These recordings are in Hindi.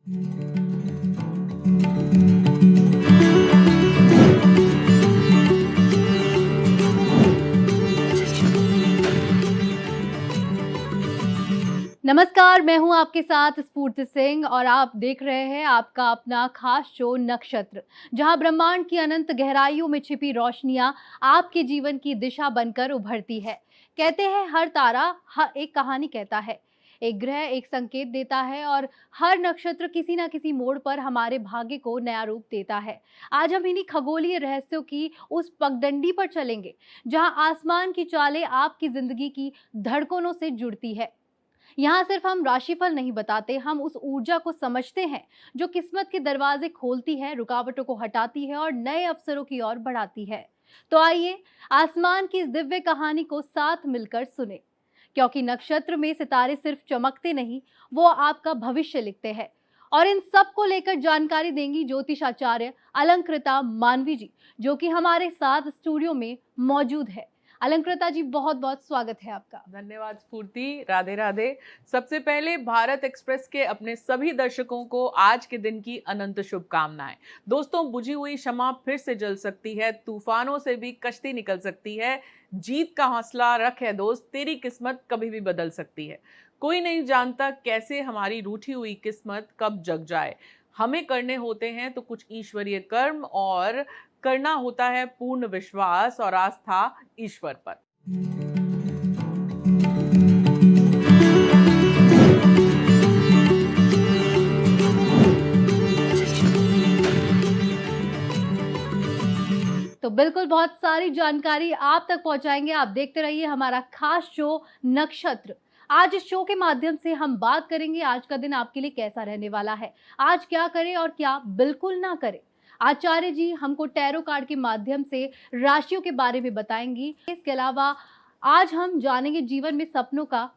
नमस्कार, मैं हूँ आपके साथ स्फूर्ति सिंह और आप देख रहे हैं आपका अपना खास शो नक्षत्र, जहाँ ब्रह्मांड की अनंत गहराइयों में छिपी रोशनियाँ आपके जीवन की दिशा बनकर उभरती है। कहते हैं हर तारा एक कहानी कहता है, एक ग्रह एक संकेत देता है और हर नक्षत्र किसी न किसी मोड़ पर हमारे भाग्य को नया रूप देता है। आज हम इन्हीं खगोलीय रहस्यों की उस पगडंडी पर चलेंगे, जहाँ आसमान की चालें आपकी जिंदगी की धड़कनों से जुड़ती है। यहाँ सिर्फ हम राशिफल नहीं बताते, हम उस ऊर्जा को समझते हैं जो किस्मत के दरवाजे खोलती है, रुकावटों को हटाती है और नए अवसरों की ओर बढ़ाती है। तो आइए आसमान की इस दिव्य कहानी को साथ मिलकर सुने, क्योंकि नक्षत्र में सितारे सिर्फ चमकते नहीं, वो आपका भविष्य लिखते हैं। और इन सब को लेकर जानकारी देंगी ज्योतिषाचार्य अलंकृता मानवी जी, जो कि हमारे साथ स्टूडियो में मौजूद है। अलंकृता जी, बहुत बहुत स्वागत है आपका। धन्यवाद स्फूर्ति, राधे राधे। सबसे पहले भारत एक्सप्रेस के अपने सभी दर्शकों को आज के दिन की अनंत शुभकामनाएं। दोस्तों, बुझी हुई शमा फिर से जल सकती है, तूफानों से भी कश्ती निकल सकती है। जीत का हौसला रख है दोस्त, तेरी किस्मत कभी भी बदल सकती है। कोई नहीं जानता कैसे हमारी रूठी हुई किस्मत कब जग जाए। हमें करने होते हैं तो कुछ ईश्वरीय कर्म, और करना होता है पूर्ण विश्वास और आस्था ईश्वर पर। तो बिल्कुल बहुत सारी जानकारी आप तक पहुंचाएंगे। आप देखते रहिए हमारा खास शो नक्षत्र। आज इस शो के माध्यम से हम बात करेंगे आज का दिन आपके लिए कैसा रहने वाला है, आज क्या करें और क्या बिल्कुल ना करें। आचार्य जी हमको टैरो कार्ड के माध्यम से राशियों के बारे में बताएंगी। इसके अलावा आज हम जानेंगे जीवन में सपनों का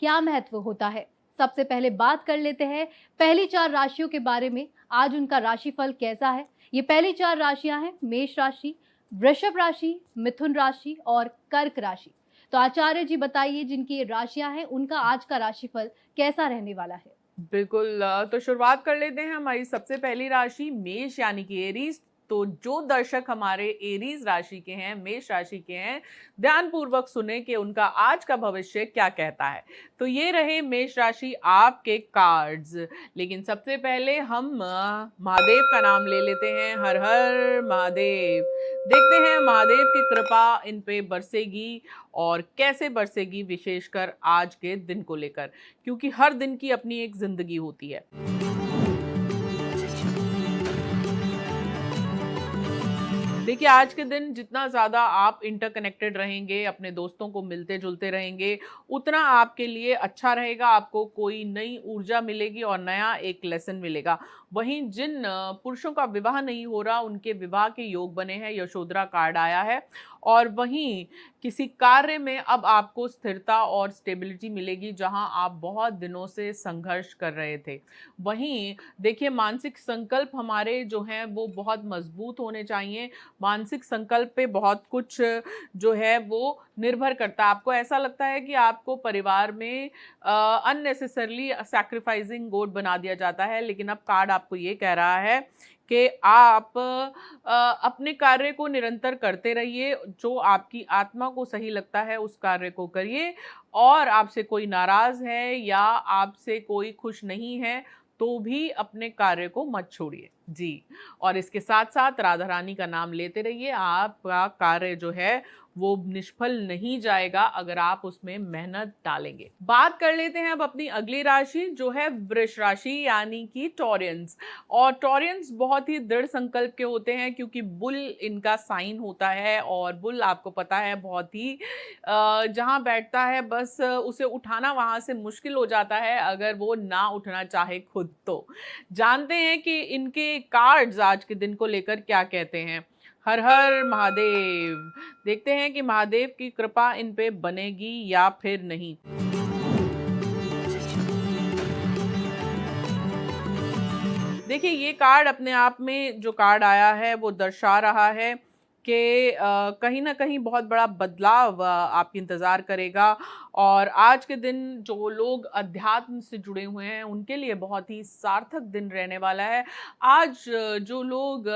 क्या महत्व होता है। सबसे पहले बात कर लेते हैं पहली 4 राशियों के बारे में, आज उनका राशिफल कैसा है। ये पहली 4 राशियां हैं मेष राशि, वृषभ राशि, मिथुन राशि और कर्क राशि। तो आचार्य जी बताइए, जिनकी ये राशियां हैं उनका आज का राशिफल कैसा रहने वाला है। बिल्कुल, तो शुरुआत कर लेते हैं हमारी सबसे पहली राशि मेष यानी कि एरीज। तो जो दर्शक हमारे एरीज राशि के हैं, मेष राशि के हैं, ध्यानपूर्वक सुने कि उनका आज का भविष्य क्या कहता है। तो ये रहे मेष राशि आपके कार्ड्स। लेकिन सबसे पहले हम महादेव का नाम ले लेते हैं। हर हर महादेव। देखते हैं महादेव की कृपा इन पे बरसेगी और कैसे बरसेगी, विशेषकर आज के दिन को लेकर, क्योंकि हर दिन की अपनी एक जिंदगी होती है। देखिए, आज के दिन जितना ज़्यादा आप इंटरकनेक्टेड रहेंगे, अपने दोस्तों को मिलते जुलते रहेंगे, उतना आपके लिए अच्छा रहेगा। आपको कोई नई ऊर्जा मिलेगी और नया एक लेसन मिलेगा। वहीं जिन पुरुषों का विवाह नहीं हो रहा, उनके विवाह के योग बने हैं, यशोधरा कार्ड आया है। और वहीं किसी कार्य में अब आपको स्थिरता और स्टेबिलिटी मिलेगी, जहां आप बहुत दिनों से संघर्ष कर रहे थे। वहीं देखिए, मानसिक संकल्प हमारे जो हैं वो बहुत मजबूत होने चाहिए। मानसिक संकल्प पे बहुत कुछ जो है वो निर्भर करता है। आपको ऐसा लगता है कि आपको परिवार में अननेसेसरली सैक्रिफाइसिंग गोड बना दिया जाता है, लेकिन अब कार्ड आपको ये कह रहा है कि आप अपने कार्य को निरंतर करते रहिए। जो आपकी आत्मा को सही लगता है उस कार्य को करिए, और आपसे कोई नाराज है या आपसे कोई खुश नहीं है तो भी अपने कार्य को मत छोड़िए जी। और इसके साथ साथ राधा रानी का नाम लेते रहिए। आपका कार्य जो है वो निष्फल नहीं जाएगा अगर आप उसमें मेहनत डालेंगे। बात कर लेते हैं अब अपनी अगली राशि, जो है वृष राशि यानी कि टॉरियंस। और टॉरियंस बहुत ही दृढ़ संकल्प के होते हैं, क्योंकि बुल इनका साइन होता है। और बुल आपको पता है बहुत ही जहां बैठता है बस उसे उठाना वहां से मुश्किल हो जाता है, अगर वो ना उठना चाहे खुद। तो जानते हैं कि इनके कार्ड्स आज के दिन को लेकर क्या कहते हैं। हर हर महादेव। देखते हैं कि महादेव की कृपा इन पे बनेगी या फिर नहीं। देखिए, ये कार्ड अपने आप में जो कार्ड आया है वो दर्शा रहा है कि कहीं न कहीं बहुत बड़ा बदलाव आपकी इंतज़ार करेगा। और आज के दिन जो लोग अध्यात्म से जुड़े हुए हैं, उनके लिए बहुत ही सार्थक दिन रहने वाला है। आज जो लोग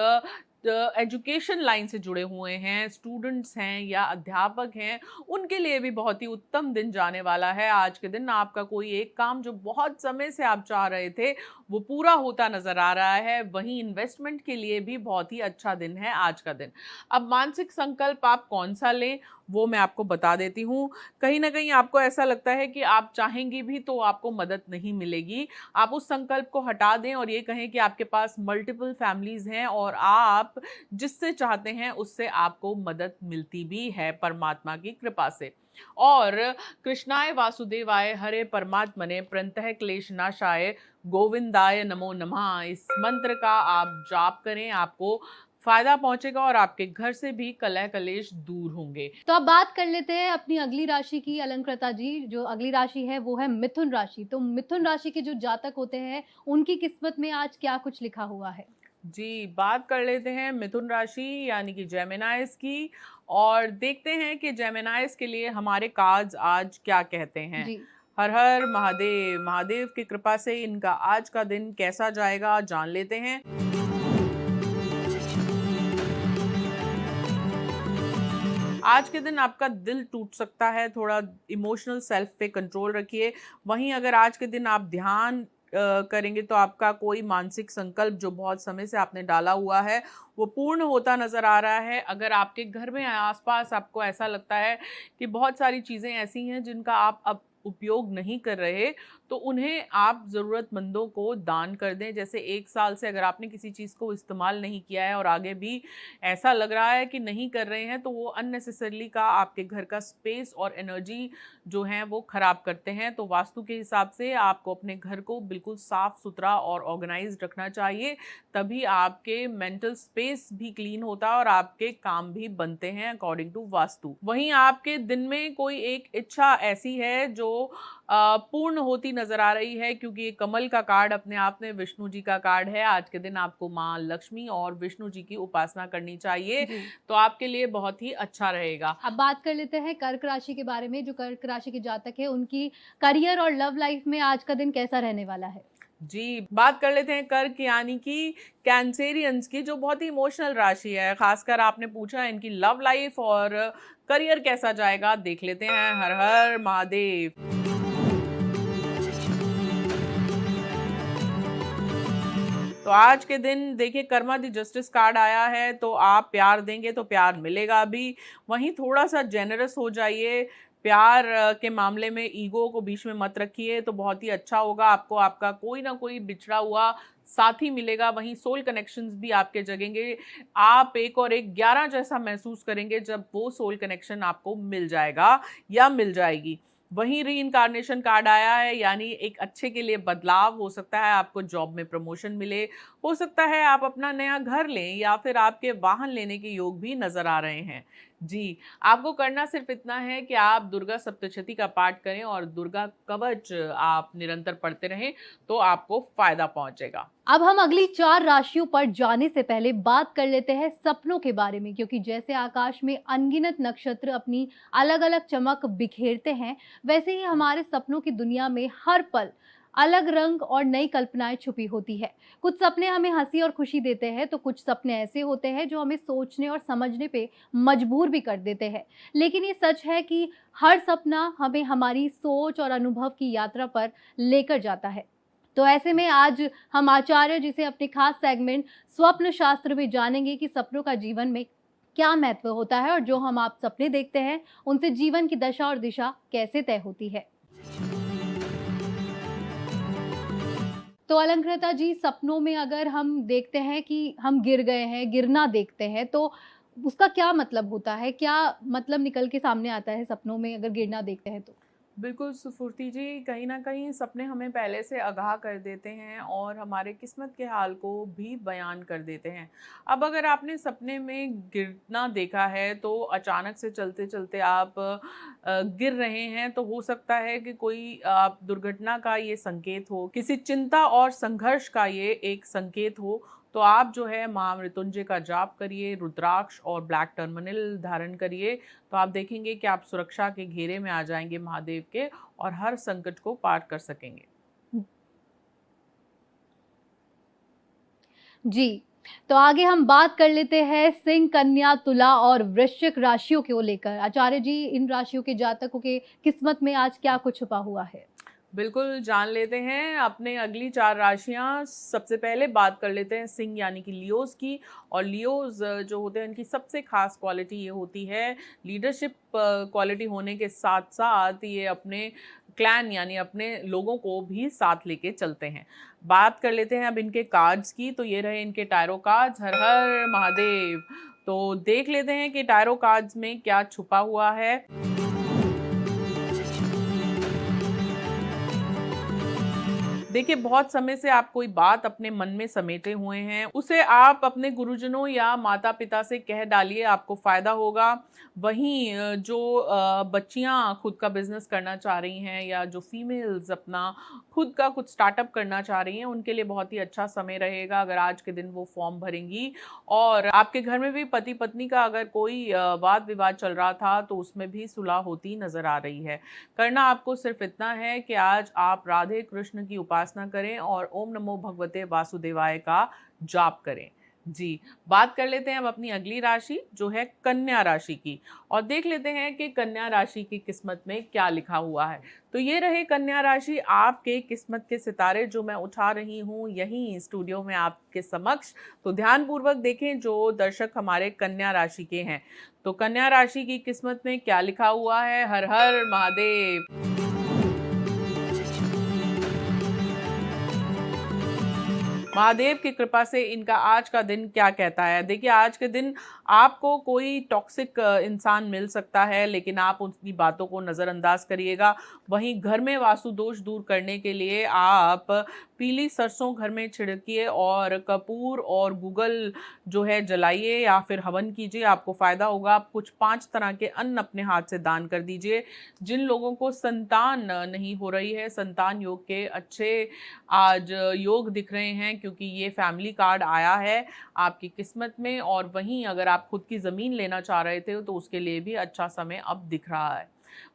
एजुकेशन लाइन से जुड़े हुए हैं, स्टूडेंट्स हैं या अध्यापक हैं, उनके लिए भी बहुत ही उत्तम दिन जाने वाला है। आज के दिन आपका कोई एक काम जो बहुत समय से आप चाह रहे थे, वो पूरा होता नज़र आ रहा है। वहीं इन्वेस्टमेंट के लिए भी बहुत ही अच्छा दिन है आज का दिन। अब मानसिक संकल्प आप कौन-सा लें, वो मैं आपको बता देती हूँ। कहीं न कहीं आपको ऐसा लगता है कि आप चाहेंगी भी तो आपको मदद नहीं मिलेगी। आप उस संकल्प को हटा दें और ये कहें कि आपके पास मल्टीपल फैमिलीज़ हैं और आप जिससे चाहते हैं उससे आपको मदद मिलती भी है परमात्मा की कृपा से। और कृष्णाय वासुदेवाय हरे परमात्मने प्रणतः क्लेशनाशाय गोविंदाय नमो नमः, इस मंत्र का आप जाप करें, आपको फायदा पहुंचेगा और आपके घर से भी कलह कलेश दूर होंगे। तो अब बात कर लेते हैं अपनी अगली राशि की अलंकृता जी। जो अगली राशि है वो है मिथुन राशि। तो मिथुन राशि के जो जातक होते हैं उनकी किस्मत में आज क्या कुछ लिखा हुआ है? जी, बात कर लेते हैं मिथुन राशि यानी कि जेमिनाइज़ की, और देखते हैं कि जेमिनाइज़ के लिए हमारे कार्ड्स आज क्या कहते हैं। जी। हर हर महादेव! महादेव की कृपा से इनका आज का दिन कैसा जाएगा जान लेते हैं। आज के दिन आपका दिल टूट सकता है, थोड़ा इमोशनल सेल्फ पे कंट्रोल रखिए। वहीं अगर आज के दिन आप ध्यान करेंगे तो आपका कोई मानसिक संकल्प जो बहुत समय से आपने डाला हुआ है, वो पूर्ण होता नज़र आ रहा है। अगर आपके घर में आस-पास आपको ऐसा लगता है कि बहुत सारी चीज़ें ऐसी हैं जिनका आप अब उपयोग नहीं कर रहे, तो उन्हें आप ज़रूरतमंदों को दान कर दें। जैसे 1 साल से अगर आपने किसी चीज़ को इस्तेमाल नहीं किया है और आगे भी ऐसा लग रहा है कि नहीं कर रहे हैं, तो वो अननेसेसरीली का आपके घर का स्पेस और एनर्जी जो है वो खराब करते हैं। तो वास्तु के हिसाब से आपको अपने घर को बिल्कुल साफ सुथरा और ऑर्गेनाइज्ड रखना चाहिए, तभी आपके मेंटल स्पेस भी क्लीन होता है और आपके काम भी बनते हैं अकॉर्डिंग टू वास्तु। वहीं आपके दिन में कोई एक इच्छा ऐसी है जो पूर्ण होती नजर आ रही है, क्योंकि ये कमल का कार्ड अपने आप में विष्णु जी का कार्ड है। आज के दिन आपको माँ लक्ष्मी और विष्णु जी की उपासना करनी चाहिए, जी। तो आपके लिए बहुत ही अच्छा रहेगा। अब बात कर लेते हैं कर्क राशि के बारे में। जो कर्क राशि के जातक है उनकी करियर और लव लाइफ में आज का दिन कैसा रहने वाला है? जी, बात कर लेते हैं कर्क यानी कि कैंसेरियंस की, जो बहुत ही इमोशनल राशि है। खासकर आपने पूछा इनकी लव लाइफ और करियर कैसा जाएगा, देख लेते हैं। हर हर महादेव! तो आज के दिन देखिए कर्मा दी जस्टिस कार्ड आया है, तो आप प्यार देंगे तो प्यार मिलेगा भी। वहीं थोड़ा-सा जेनरस हो जाइए, प्यार के मामले में ईगो को बीच में मत रखिए, तो बहुत ही अच्छा होगा। आपको आपका कोई ना कोई बिछड़ा हुआ साथी मिलेगा, वहीं सोल कनेक्शंस भी आपके जगेंगे। आप एक और एक 11 जैसा महसूस करेंगे जब वो सोल कनेक्शन आपको मिल जाएगा या मिल जाएगी। वहीं रीइंकार्नेशन कार्ड आया है, यानी एक अच्छे के लिए बदलाव हो सकता है, आपको जॉब में प्रमोशन मिले, हो सकता है आप अपना नया घर लें या फिर आपके वाहन लेने के योग भी नजर आ रहे हैं। जी, आपको करना सिर्फ इतना है कि आप दुर्गा सप्तशती का पाठ करें और दुर्गा कवच आप निरंतर पढ़ते रहें, तो आपको फायदा पहुंचेगा। अब हम अगली 4 राशियों पर जाने से पहले बात कर लेते हैं सपनों के बारे में, क्योंकि जैसे आकाश में अनगिनत नक्षत्र अपनी अलग-अलग चमक बिखेरते हैं, वैसे ही हमारे सपनों की दुनिया में हर पल अलग रंग और नई कल्पनाएं छुपी होती है। कुछ सपने हमें हंसी और खुशी देते हैं, तो कुछ सपने ऐसे होते हैं जो हमें सोचने और समझने पे मजबूर भी कर देते हैं। लेकिन ये सच है कि हर सपना हमें हमारी सोच और अनुभव की यात्रा पर लेकर जाता है। तो ऐसे में आज हम आचार्य जी से अपने खास सेगमेंट स्वप्न शास्त्र में जानेंगे कि सपनों का जीवन में क्या महत्व होता है और जो हम आप सपने देखते हैं उनसे जीवन की दशा और दिशा कैसे तय होती है। तो अलंकृता जी, सपनों में अगर हम देखते हैं कि हम गिर गए हैं, गिरना देखते हैं, तो उसका क्या मतलब होता है? क्या मतलब निकल के सामने आता है सपनों में अगर गिरना देखते हैं तो? बिल्कुल सुफुर्ती जी, कहीं न कहीं सपने हमें पहले से आगाह कर देते हैं और हमारे किस्मत के हाल को भी बयान कर देते हैं। अब अगर आपने सपने में गिरना देखा है, तो अचानक से चलते-चलते आप गिर रहे हैं, तो हो सकता है कि कोई दुर्घटना का ये संकेत हो, किसी चिंता और संघर्ष का ये एक संकेत हो। तो आप जो है महामृत्युंजय का जाप करिए, रुद्राक्ष और ब्लैक टर्मरिन धारण करिए, तो आप देखेंगे कि आप सुरक्षा के घेरे में आ जाएंगे महादेव के और हर संकट को पार कर सकेंगे। जी, तो आगे हम बात कर लेते हैं सिंह, कन्या, तुला और वृश्चिक राशियों को लेकर। आचार्य जी, इन राशियों के जातकों के किस्मत में आज क्या कुछ छुपा हुआ है? बिल्कुल जान लेते हैं अपने अगली 4 राशियाँ। सबसे पहले बात कर लेते हैं सिंह यानी कि लियोज़ की। और लियोज़ जो होते हैं इनकी सबसे ख़ास क्वालिटी ये होती है लीडरशिप क्वालिटी होने के साथ-साथ ये अपने क्लैन यानी अपने लोगों को भी साथ लेके चलते हैं। बात कर लेते हैं अब इनके कार्ड्स की, तो ये रहे इनके टैरो कार्ड्स। हर हर महादेव! तो देख लेते हैं कि टैरो कार्ड्स में क्या छुपा हुआ है। देखिए, बहुत समय से आप कोई बात अपने मन में समेटे हुए हैं, उसे आप अपने गुरुजनों या माता-पिता से कह डालिए, आपको फ़ायदा होगा। वहीं जो बच्चियाँ खुद का बिज़नेस करना चाह रही हैं या जो फीमेल्स अपना खुद का कुछ स्टार्टअप करना चाह रही हैं, उनके लिए बहुत ही अच्छा समय रहेगा अगर आज के दिन वो फॉर्म भरेंगी। और आपके घर में भी पति-पत्नी का अगर कोई वाद-विवाद चल रहा था, तो उसमें भी सुलह होती नज़र आ रही है। करना आपको सिर्फ़ इतना है कि आज आप राधे कृष्ण की उपासना करें और ओम नमो भगवते वासुदेवाय का जाप करें। जी, बात कर लेते हैं अब अपनी अगली राशि जो है कन्या राशि की, और देख लेते हैं कि कन्या राशि की किस्मत में क्या लिखा हुआ है। तो ये रहे कन्या राशि, आपके किस्मत के सितारे जो मैं उठा रही हूँ यहीं स्टूडियो में आपके समक्ष। तो ध्यानपूर्वक देखें जो दर्शक हमारे कन्या राशि के हैं। तो कन्या राशि की किस्मत में क्या लिखा हुआ है? हर हर महादेव! महादेव की कृपा से इनका आज का दिन क्या कहता है? देखिए, आज के दिन आपको कोई टॉक्सिक इंसान मिल सकता है, लेकिन आप उनकी बातों को नज़रअंदाज करिएगा। वहीं घर में वास्तु दोष दूर करने के लिए आप पीली सरसों घर में छिड़किए और कपूर और गूगल जो है जलाइए या फिर हवन कीजिए, आपको फ़ायदा होगा। आप कुछ 5 तरह के अन्न अपने हाथ से दान कर दीजिए। जिन लोगों को संतान नहीं हो रही है, संतान योग के अच्छे आज योग दिख रहे हैं, क्योंकि ये फैमिली कार्ड आया है आपकी किस्मत में। और वहीं अगर आप खुद की ज़मीन लेना चाह रहे थे तो उसके लिए भी अच्छा समय अब दिख रहा है।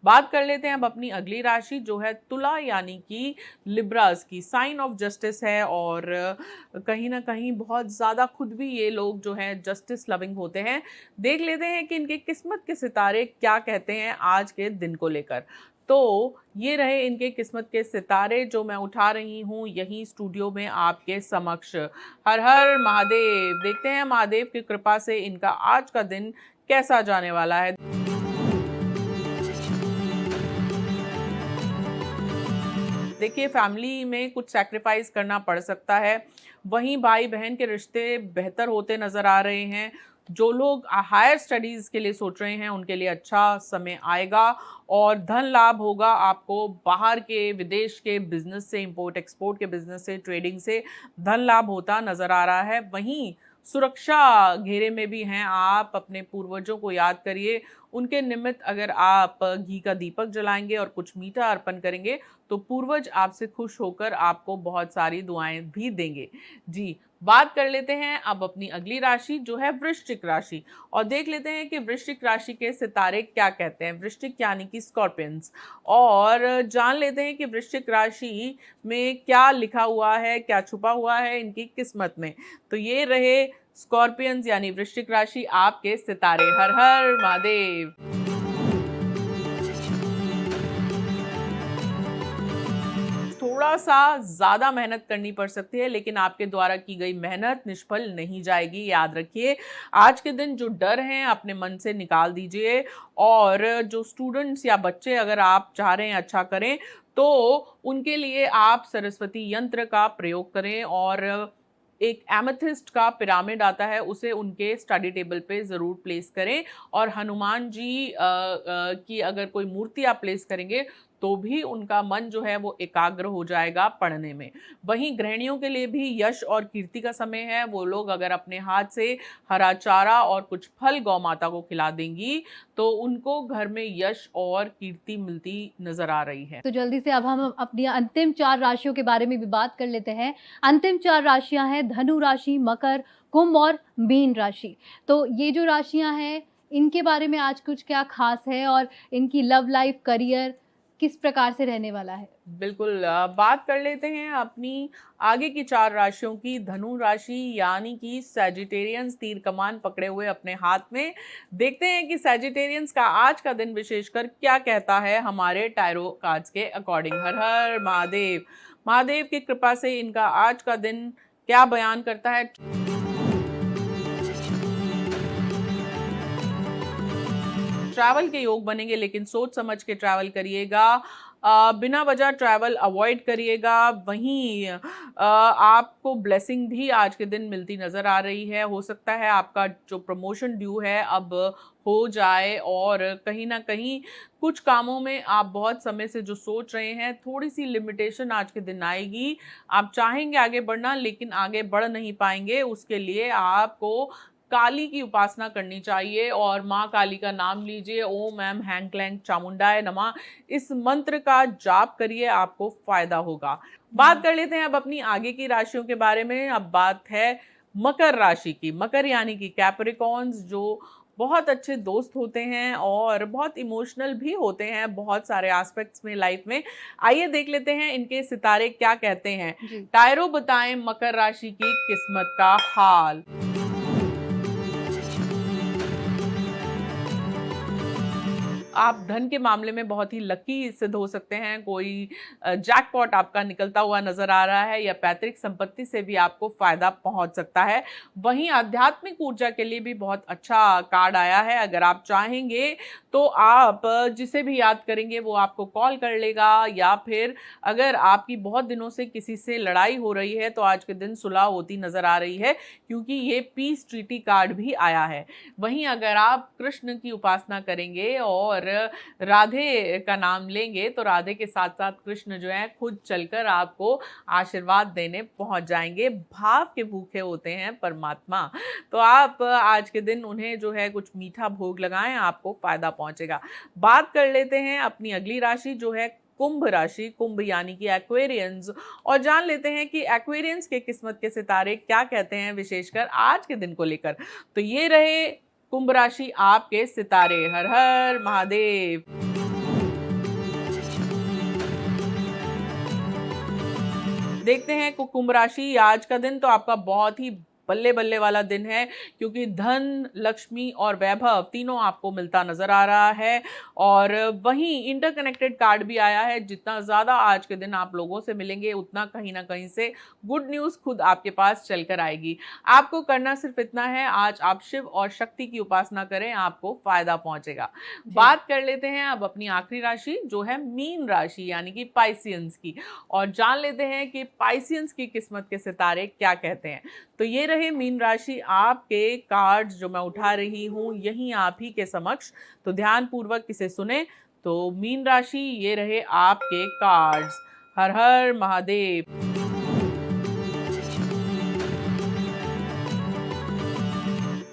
बात कर लेते हैं अब अपनी अगली राशि जो है तुला यानी कि लिब्रास की। साइन ऑफ जस्टिस है और कहीं ना कहीं बहुत ज़्यादा खुद भी ये लोग जो हैं जस्टिस लविंग होते हैं। देख लेते हैं कि इनके किस्मत के सितारे क्या कहते हैं आज के दिन को लेकर। तो ये रहे इनके किस्मत के सितारे जो मैं उठा रही हूँ यहीं स्टूडियो में आपके समक्ष। हर हर महादेव! देखते हैं महादेव की कृपा से इनका आज का दिन कैसा जाने वाला है। देखिए, फैमिली में कुछ सैक्रिफाइस करना पड़ सकता है। वहीं भाई बहन के रिश्ते बेहतर होते नज़र आ रहे हैं। जो लोग हायर स्टडीज़ के लिए सोच रहे हैं उनके लिए अच्छा समय आएगा और धन लाभ होगा आपको। बाहर के विदेश के बिजनेस से, इंपोर्ट एक्सपोर्ट के बिजनेस से, ट्रेडिंग से धन लाभ होता नज़र आ रहा है। वहीं सुरक्षा घेरे में भी हैं आप। अपने पूर्वजों को याद करिए, उनके निमित्त अगर आप घी का दीपक जलाएंगे और कुछ मीठा अर्पण करेंगे तो पूर्वज आपसे खुश होकर आपको बहुत सारी दुआएं भी देंगे। जी, बात कर लेते हैं अब अपनी अगली राशि जो है वृश्चिक राशि, और देख लेते हैं कि वृश्चिक राशि के सितारे क्या कहते हैं। वृश्चिक यानी कि स्कॉर्पियंस, और जान लेते हैं कि वृश्चिक राशि में क्या लिखा हुआ है, क्या छुपा हुआ है इनकी किस्मत में। तो ये रहे स्कॉर्पियंस यानी वृश्चिक राशि आपके सितारे। हर हर महादेव! थोड़ा-सा ज़्यादा मेहनत करनी पड़ सकती है, लेकिन आपके द्वारा की गई मेहनत निष्फल नहीं जाएगी, याद रखिए। आज के दिन जो डर हैं अपने मन से निकाल दीजिए, और जो स्टूडेंट्स या बच्चे अगर आप चाह रहे हैं अच्छा करें, तो उनके लिए आप सरस्वती यंत्र का प्रयोग करें और एक एमेथिस्ट का पिरामिड आता है उसे उनके स्टडी टेबल पे ज़रूर प्लेस करें। और हनुमान जी की अगर कोई मूर्ति आप प्लेस करेंगे तो भी उनका मन जो है वो एकाग्र हो जाएगा पढ़ने में। वहीं गृहिणियों के लिए भी यश और कीर्ति का समय है। वो लोग अगर अपने हाथ से हरा चारा और कुछ फल गौ माता को खिला देंगी तो उनको घर में यश और कीर्ति मिलती नजर आ रही है। तो जल्दी से अब हम अपनी अंतिम 4 राशियों के बारे में भी बात कर लेते हैं। अंतिम 4 राशियां हैं धनु राशि, मकर, कुंभ और मीन राशि। तो ये जो राशियां हैं, इनके बारे में आज कुछ क्या खास है और इनकी लव लाइफ, करियर किस प्रकार से रहने वाला है? बिल्कुल बात कर लेते हैं अपनी आगे की 4 राशियों की। धनु राशि यानी कि सैजिटेरियंस तीर कमान पकड़े हुए अपने हाथ में। देखते हैं कि सैजिटेरियंस का आज का दिन विशेषकर क्या कहता है हमारे टैरो कार्ड्स के अकॉर्डिंग। हर हर महादेव। महादेव की कृपा से इनका आज का दिन क्या बयान करता है। ट्रैवल के योग बनेंगे लेकिन सोच समझ के ट्रैवल करिएगा। बिना वजह ट्रैवल अवॉइड करिएगा। वहीं आपको ब्लेसिंग भी आज के दिन मिलती नज़र आ रही है। हो सकता है आपका जो प्रमोशन ड्यू है अब हो जाए और कहीं ना कहीं कुछ कामों में आप बहुत समय से जो सोच रहे हैं थोड़ी सी लिमिटेशन आज के दिन आएगी। आप चाहेंगे आगे बढ़ना लेकिन आगे बढ़ नहीं पाएंगे। उसके लिए आपको काली की उपासना करनी चाहिए और माँ काली का नाम लीजिए। ओम ऐम हैंग क्लैंग चामुंडाय नमः, इस मंत्र का जाप करिए, आपको फायदा होगा। बात कर लेते हैं अब अपनी आगे की राशियों के बारे में। अब बात है मकर राशि की। मकर यानी कि कैप्रिकॉर्न्स, जो बहुत अच्छे दोस्त होते हैं और बहुत इमोशनल भी होते हैं बहुत सारे एस्पेक्ट्स में लाइफ में। आइए देख लेते हैं इनके सितारे क्या कहते हैं। टायरो बताएं मकर राशि की किस्मत का हाल। आप धन के मामले में बहुत ही लकी सिद्ध हो सकते हैं। कोई जैकपॉट आपका निकलता हुआ नजर आ रहा है या पैतृक संपत्ति से भी आपको फायदा पहुंच सकता है। वहीं आध्यात्मिक ऊर्जा के लिए भी बहुत अच्छा कार्ड आया है। अगर आप चाहेंगे तो आप जिसे भी याद करेंगे वो आपको कॉल कर लेगा, या फिर अगर आपकी बहुत दिनों से किसी से लड़ाई हो रही है तो आज के दिन सुलह होती नजर आ रही है, क्योंकि ये पीस ट्रीटी कार्ड भी आया है। वहीं अगर आप कृष्ण की उपासना करेंगे और राधे का नाम लेंगे तो राधे के साथ साथ कृष्ण जो है खुद चलकर आपको आशीर्वाद देने पहुंच जाएंगे। भाव के भूखे होते हैं परमात्मा, तो आप आज के दिन उन्हें जो है कुछ मीठा भोग लगाएं, आपको फायदा पहुंचेगा। बात कर लेते हैं अपनी अगली राशि जो है कुंभ राशि। कुंभ यानी कि एक्वेरियंस, और जान लेते हैं कि एक्वेरियंस के किस्मत के सितारे क्या कहते हैं विशेषकर आज के दिन को लेकर। तो ये रहे कुंभ राशि आपके सितारे। हर हर महादेव। देखते हैं कुंभ राशि आज का दिन तो आपका बहुत ही बल्ले बल्ले वाला दिन है, क्योंकि धन, लक्ष्मी और वैभव तीनों आपको मिलता नजर आ रहा है। और वहीं इंटरकनेक्टेड कार्ड भी आया है। जितना ज्यादा आज के दिन आप लोगों से मिलेंगे उतना कहीं ना कहीं से गुड न्यूज खुद आपके पास चलकर आएगी। आपको करना सिर्फ इतना है, आज आप शिव और शक्ति की उपासना करें, आपको फायदा पहुंचेगा। बात कर लेते हैं अब अपनी आखिरी राशि जो है मीन राशि यानी कि पाइसियंस की, और जान लेते हैं कि पाइसियंस की किस्मत के सितारे क्या कहते हैं। तो ये रहे मीन राशि आपके कार्ड्स जो मैं उठा रही हूँ यहीं आप ही के समक्ष, तो ध्यान पूर्वक इसे सुने। तो मीन राशि ये रहे आपके कार्ड्स। हर हर महादेव।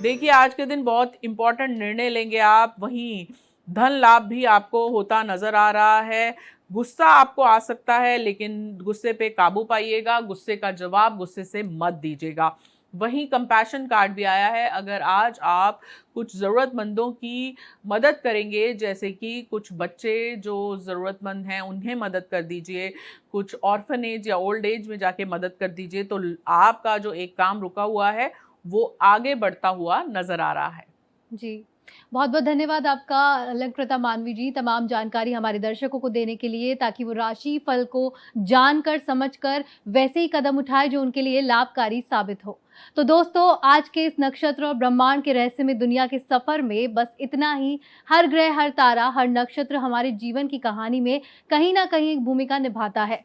देखिए आज के दिन बहुत इंपॉर्टेंट निर्णय लेंगे आप। वहीं धन लाभ भी आपको होता नजर आ रहा है। गुस्सा आपको आ सकता है लेकिन गुस्से पे काबू पाइएगा। गुस्से का जवाब गुस्से से मत दीजिएगा। वहीं कंपैशन कार्ड भी आया है। अगर आज आप कुछ ज़रूरतमंदों की मदद करेंगे, जैसे कि कुछ बच्चे जो ज़रूरतमंद हैं उन्हें मदद कर दीजिए, कुछ ऑर्फनेज या ओल्ड एज में जाके मदद कर दीजिए, तो आपका जो एक काम रुका हुआ है वो आगे बढ़ता हुआ नज़र आ रहा है। जी, बहुत बहुत धन्यवाद आपका अलंकृता मानवी जी, तमाम जानकारी हमारे दर्शकों को देने के लिए, ताकि वो राशि फल को जानकर समझकर वैसे ही कदम उठाए जो उनके लिए लाभकारी साबित हो। तो दोस्तों, आज के इस नक्षत्र और ब्रह्मांड के रहस्य में दुनिया के सफर में बस इतना ही। हर ग्रह, हर तारा, हर नक्षत्र हमारे जीवन की कहानी में कहीं ना कहीं एक भूमिका निभाता है।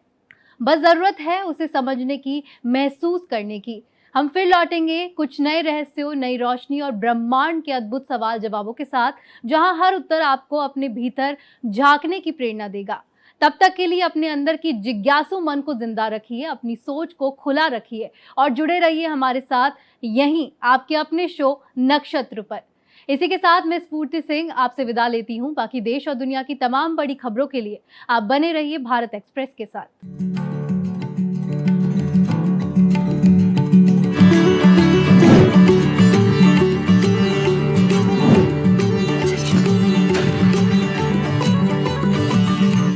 बस जरूरत है उसे समझने की, महसूस करने की। हम फिर लौटेंगे कुछ नए रहस्यों, नई रोशनी और ब्रह्मांड के अद्भुत सवाल जवाबों के साथ, जहां हर उत्तर आपको अपने भीतर झांकने की प्रेरणा देगा। तब तक के लिए अपने अंदर की जिज्ञासु मन को जिंदा रखिए, अपनी सोच को खुला रखिए और जुड़े रहिए हमारे साथ यहीं आपके अपने शो नक्षत्र पर। इसी के साथ मैं स्फूर्ति सिंह आपसे विदा लेती हूं। बाकी देश और दुनिया की तमाम बड़ी खबरों के लिए आप बने रहिए भारत एक्सप्रेस के साथ।